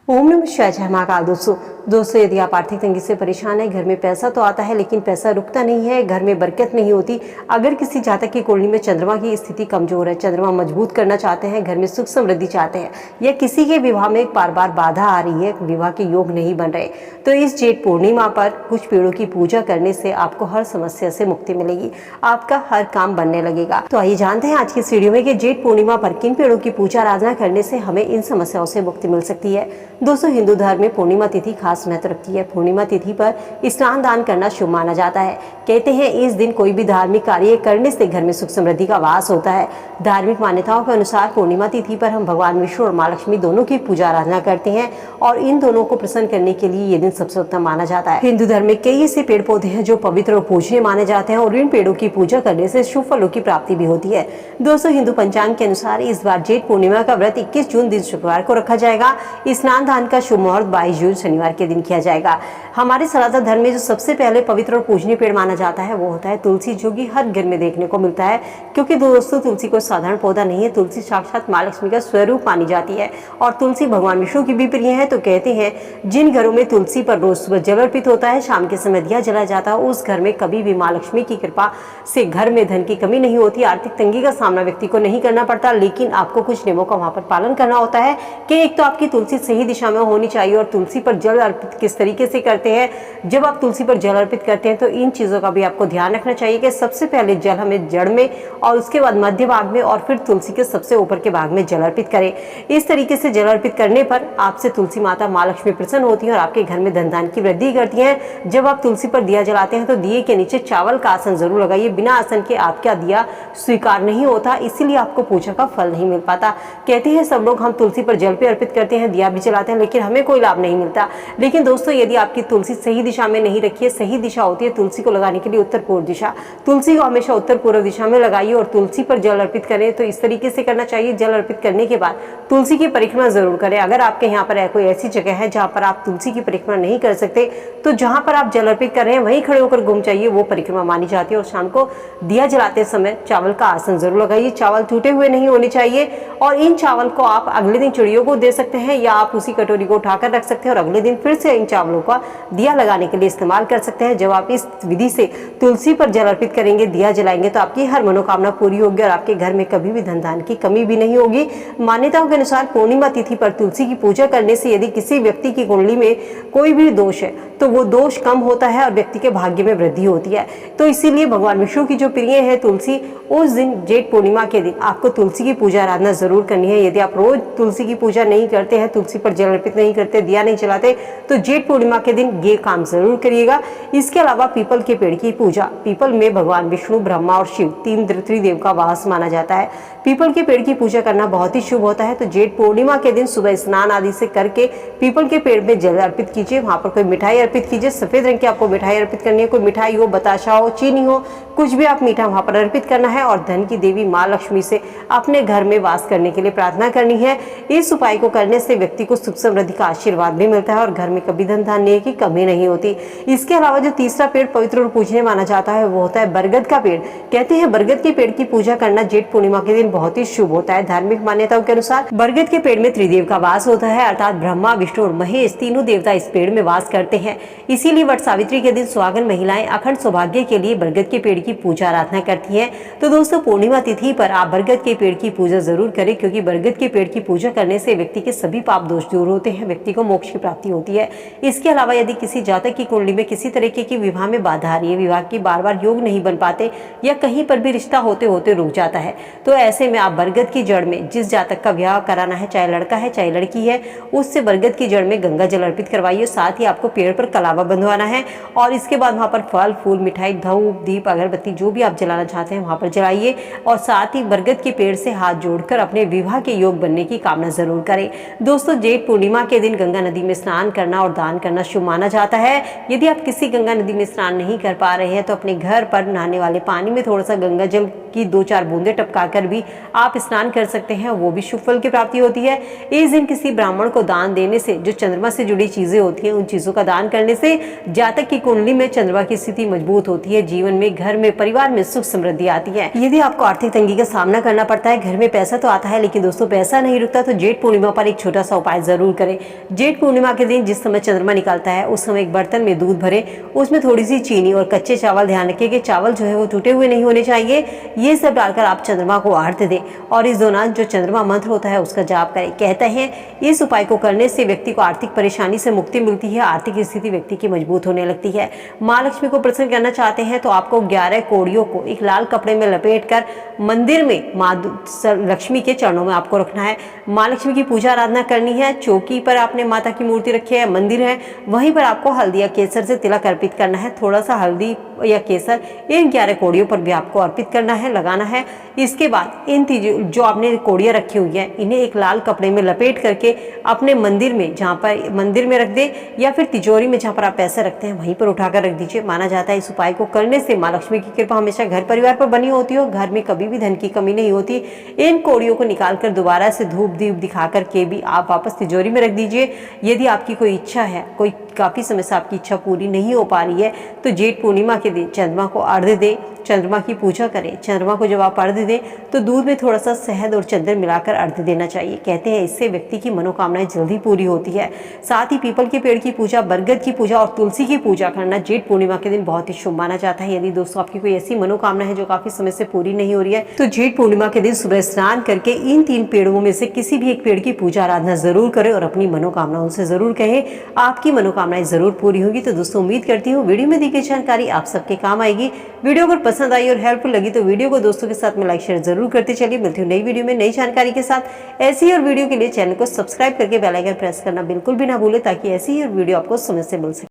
ओम नमः शिवाय। जय महाकाल। दोस्तों यदि आप आर्थिक तंगी से परेशान हैं, घर में पैसा तो आता है लेकिन पैसा रुकता नहीं है, घर में बरकत नहीं होती। अगर किसी जातक की कुंडली में चंद्रमा की स्थिति कमजोर है, चंद्रमा मजबूत करना चाहते हैं, घर में सुख समृद्धि चाहते हैं, या किसी के विवाह में बार बार बाधा आ रही है, विवाह के योग नहीं बन रहे, तो इस जेठ पूर्णिमा पर कुछ पेड़ों की पूजा करने से आपको हर समस्या से मुक्ति मिलेगी, आपका हर काम बनने लगेगा। तो आइए जानते हैं आज की इस वीडियो में कि जेठ पूर्णिमा पर किन पेड़ों की पूजा आराधना करने से हमें इन समस्याओं से मुक्ति मिल सकती है। दोस्तों, हिंदू धर्म में पूर्णिमा तिथि खास महत्व रखती है। पूर्णिमा तिथि पर स्नान दान करना शुभ माना जाता है। कहते हैं इस दिन कोई भी धार्मिक कार्य करने से घर में सुख समृद्धि का वास होता है। धार्मिक मान्यताओं के अनुसार पूर्णिमा तिथि पर हम भगवान विष्णु और माँ लक्ष्मी दोनों की पूजा आराधना करते हैं और इन दोनों को प्रसन्न करने के लिए ये दिन सबसे उत्तम माना जाता है। हिंदू धर्म में कई ऐसे पेड़ पौधे हैं जो पवित्र और पूजनीय माने जाते हैं और इन पेड़ों की पूजा करने से शुभ फलों की प्राप्ति भी होती है। दोस्तों, हिंदू पंचांग के अनुसार इस बार जेठ पूर्णिमा का व्रत 21 जून दिन शुक्रवार को रखा जाएगा। स्नान दान का शुभ मुहूर्त 22 जून शनिवार के दिन किया जाएगा। हमारे सनातन धर्म में जो सबसे पहले पवित्र और पूजनीय पेड़ माना जाता है वो होता है तुलसी, जो कि हर घर में देखने को मिलता है। क्योंकि दोस्तों, तुलसी कोई साधारण पौधा नहीं है, तुलसी साक्षात माँ लक्ष्मी का स्वरूप मानी जाती है और तुलसी भगवान विष्णु की भी प्रिय है। तो कहते हैं जिन घरों में तुलसी पर रोज सुबह जल अर्पित होता है, शाम के समय दिया जलाया जाता है, उस घर में कभी भी माँ लक्ष्मी की कृपा से घर में धन की कमी नहीं होती। आर्थिक तंगी का सामना व्यक्ति को नहीं करना पड़ता, लेकिन आपको कुछ नियमों का वहां पर पालन करना होता है कि एक तो आपकी तुलसी सही दिशा में होनी चाहिए। और तुलसी पर जल अर्पित किस तरीके से करते हैं, जब आप तुलसी पर जल अर्पित करते हैं तो इन चीजों का भी आपको ध्यान रखना चाहिए कि सबसे पहले जल हमें जड़ में और उसके बाद मध्य भाग में और फिर तुलसी के सबसे ऊपर के भाग में जल अर्पित करें। इस तरीके से जल अर्पित करने पर आपसे तुलसी माता माँ लक्ष्मी प्रसन्न होती है और आपके घर में धन धान की वृद्धि करती है। जब आप तुलसी पर दिया जलाते हैं तो दिए के नीचे चावल का आसन जरूर लगाइए। बिना आसन के आपका दिया स्वीकार नहीं होता, इसीलिए आपको पूजा का फल नहीं मिल पाता। कहते हैं सब लोग हम तुलसी पर जल भी अर्पित करते हैं, दिया भी जलाते हैं, लेकिन हमें कोई लाभ नहीं मिलता। लेकिन दोस्तों, यदि आपकी तुलसी सही दिशा में नहीं रखी है, सही दिशा होती है तुलसी को लगाने के लिए उत्तर पूर्व दिशा, तुलसी को हमेशा उत्तर पूर्व दिशा में लगाइए और तुलसी पर जल अर्पित करें तो इस तरीके से करना चाहिए। जल अर्पित करने के बाद तुलसी की परिक्रमा जरूर करें। अगर आपके यहाँ पर कोई ऐसी जगह है जहाँ पर आप तुलसी की परिक्रमा नहीं कर सकते, तो जहाँ पर आप जल अर्पित कर रहे हैं वहीं खड़े होकर घूम जाइए, वो परिक्रमा मानी जाती है। और शाम को दिया जलाते समय चावल का आसन जरूर लगाइए। चावल टूटे हुए नहीं होने चाहिए और इन चावल को आप अगले दिन चिड़ियों को दे सकते हैं या आप उसी कटोरी को उठाकर रख सकते हैं और अगले दिन फिर से इन चावलों का दिया लगाने के लिए इस्तेमाल कर सकते हैं। जब आप इस विधि से तुलसी पर जल अर्पित करेंगे, दिया जलाएंगे, तो आपकी हर मनोकामना पूरी होगी और आपके घर में कभी भी धन धान की कमी भी नहीं होगी। मान्यताओं के अनुसार पूर्णिमा तिथि पर तुलसी की पूजा करने से यदि किसी व्यक्ति की कुंडली में कोई भी दोष है तो वो दोष कम होता है और व्यक्ति के भाग्य में वृद्धि होती है। तो इसीलिए भगवान विष्णु की जो प्रिय है तुलसी, उस दिन जेठ पूर्णिमा के दिन आपको तुलसी की पूजा आराधना जरूर करनी है। यदि आप रोज तुलसी की पूजा नहीं करते हैं, तुलसी पर जल अर्पित नहीं करते, दिया नहीं जलाते, तो जेठ पूर्णिमा के दिन ये काम जरूर करिएगा। इसके अलावा पीपल के पेड़ की पूजा, पीपल में भगवान विष्णु, ब्रह्मा और शिव तीन त्रिदेव का वास माना जाता है। पीपल के पेड़ की पूजा करना बहुत ही शुभ होता है। तो जेठ पूर्णिमा के दिन सुबह स्नान आदि से करके पीपल के पेड़ में जल अर्पित कीजिए। वहां पर कोई मिठाई अर्पित कीजिए, सफेद रंग की आपको मिठाई अर्पित करनी है। कोई मिठाई हो, बताशा हो, चीनी हो, कुछ भी आप मीठा वहां पर अर्पित करना है और धन की देवी माँ लक्ष्मी से अपने घर में वास करने के लिए प्रार्थना करनी है। इस उपाय को करने से व्यक्ति को सुख समृद्धि का आशीर्वाद भी मिलता है और घर में कभी धन धान्य की कमी नहीं होती। इसके अलावा जो तीसरा पेड़ पवित्र और पूजनीय माना जाता है वो होता है बरगद का पेड़। कहते हैं बरगद के पेड़ की पूजा करना जेठ पूर्णिमा के दिन बहुत ही शुभ होता है। धार्मिक मान्यताओं के अनुसार बरगद के पेड़ में त्रिदेव का वास होता है, अर्थात ब्रह्मा, विष्णु और महेश तीनों देवता इस पेड़ में वास करते हैं। इसीलिए वट सावित्री के दिन सुहागन महिलाएं अखंड सौभाग्य के लिए बरगद के पेड़ की पूजा आराधना करती हैं। तो दोस्तों, पूर्णिमा तिथि पर आप बरगद के पेड़ की पूजा जरूर करें, क्योंकि बरगद के पेड़ की पूजा करने से व्यक्ति के सभी पाप दोष दूर होते हैं, व्यक्ति को मोक्ष की प्राप्ति होती है। इसके अलावा यदि किसी जातक की कुंडली में किसी तरीके की विवाह में बाधा आ रही है, विवाह की बार बार योग नहीं बन पाते या कहीं पर भी रिश्ता होते होते रुक जाता है, तो ऐसे में आप बरगद की जड़ में जिस जातक का विवाह कराना है, चाहे लड़का है चाहे लड़की है, उससे बरगद की जड़ में गंगा जल अर्पित करवाइए। साथ ही आपको पेड़ पर कलावा बंधवाना है और इसके बाद वहां पर फल फूल, मिठाई, धूप, दीप, अगरबत्ती जो भी आप जलाना चाहते हैं वहां पर जलाइए और साथ ही बरगद के पेड़ से हाथ जोड़कर अपने विवाह के योग बनने की कामना जरूर करें। दोस्तों, जेठ पूर्णिमा के दिन गंगा नदी में स्नान करना और दान करना शुभ माना जाता है। यदि आप किसी गंगा नदी में स्नान नहीं कर पा रहे हैं तो अपने घर पर नहाने वाले पानी में थोड़ा सा गंगा जल की 2-4 बूंदे टपका कर भी आप स्नान कर सकते हैं, वो भी शुभ फल की प्राप्ति होती है। इस दिन किसी ब्राह्मण को दान दान देने से, जो चंद्रमा से जुड़ी चीजें होती हैं, उन चीजों का दान करने से जातक की कुंडली में चंद्रमा की स्थिति मजबूत होती है। जीवन में, घर में, परिवार में सुख समृद्धि आती है। यदि आपको आर्थिक तंगी का सामना करना पड़ता है, घर में पैसा तो आता है लेकिन दोस्तों पैसा नहीं रुकता, तो जेठ पूर्णिमा पर एक छोटा सा उपाय जरूर करें। जेठ पूर्णिमा के दिन जिस समय चंद्रमा निकलता है, उस समय एक बर्तन में दूध भरे, उसमें थोड़ी सी चीनी और कच्चे चावल, ध्यान रखिए कि चावल जो है वो टूटे हुए नहीं होने चाहिए, ये सब डालकर आप चंद्रमा को आरती दें और इस दौरान जो चंद्रमा मंत्र होता है उसका जाप करें। कहते हैं इस उपाय को करने से व्यक्ति को आर्थिक परेशानी से मुक्ति मिलती है, आर्थिक स्थिति व्यक्ति की मजबूत होने लगती है। माँ लक्ष्मी को प्रसन्न करना चाहते हैं तो आपको 11 कौड़ियों को एक लाल कपड़े में लपेटकर मंदिर में माँ लक्ष्मी के चरणों में आपको रखना है। माँ लक्ष्मी की पूजा आराधना करनी है। चौकी पर आपने माता की मूर्ति रखी है, मंदिर है, वहीं पर आपको हल्दी या केसर से तिलक अर्पित करना है। थोड़ा सा हल्दी या केसर इन 11 कौड़ियों पर भी आपको अर्पित करना है, लगाना है। इसके बाद इन जो आपने कौड़ियाँ रखी हुई है, इन्हें एक लाल कपड़े में लपेट करके अपने मंदिर में, जहाँ पर मंदिर में रख दे या फिर तिजोरी में जहाँ पर आप पैसे रखते हैं वहीं पर उठाकर रख दीजिए। माना जाता है इस उपाय को करने से माँ लक्ष्मी की कृपा हमेशा घर परिवार पर बनी होती है, घर में कभी भी धन की कमी नहीं होती। इन कौड़ियों को निकालकर दोबारा से धूप दीप दिखा करके भी आप वापस तिजोरी में रख दीजिए। यदि आपकी कोई इच्छा है, कोई काफी समय से आपकी इच्छा पूरी नहीं हो पा रही है, तो जेठ पूर्णिमा के दिन चंद्रमा को अर्घ्य दें, चंद्रमा की पूजा करें। चंद्रमा को जब आप अर्घ्य दें तो दूध में थोड़ा सा शहद और चंदन मिलाकर अर्घ्य देना चाहिए। कहते हैं इससे व्यक्ति की मनोकामनाएं जल्दी पूरी होती है। साथ ही पीपल के पेड़ की पूजा, बरगद की पूजा और तुलसी की पूजा करना जेठ पूर्णिमा के दिन बहुत ही शुभ माना जाता है। यदि दोस्तों आपकी कोई ऐसी मनोकामना है जो काफी समय से पूरी नहीं हो रही है, तो जेठ पूर्णिमा के दिन सुबह स्नान करके इन 3 पेड़ों में से किसी भी एक पेड़ की पूजा आराधना जरूर करें और अपनी मनोकामनाओं से जरूर कहें, आपकी मनोकामनाएं जरूर पूरी होगी। तो दोस्तों उम्मीद करती हूँ वीडियो में दी गई जानकारी आप सबके काम आएगी। वीडियो अगर पसंद आई और हेल्पफुल लगी तो वीडियो को दोस्तों के साथ में लाइक शेयर जरूर करते चलिए। मिलती हूँ नई वीडियो में नई जानकारी के साथ। ऐसी ही और वीडियो के लिए चैनल को सब्सक्राइब करके बेल आइकन प्रेस करना बिल्कुल भी ना भूले, ताकि ऐसी ही और वीडियो आपको समय से मिल सके।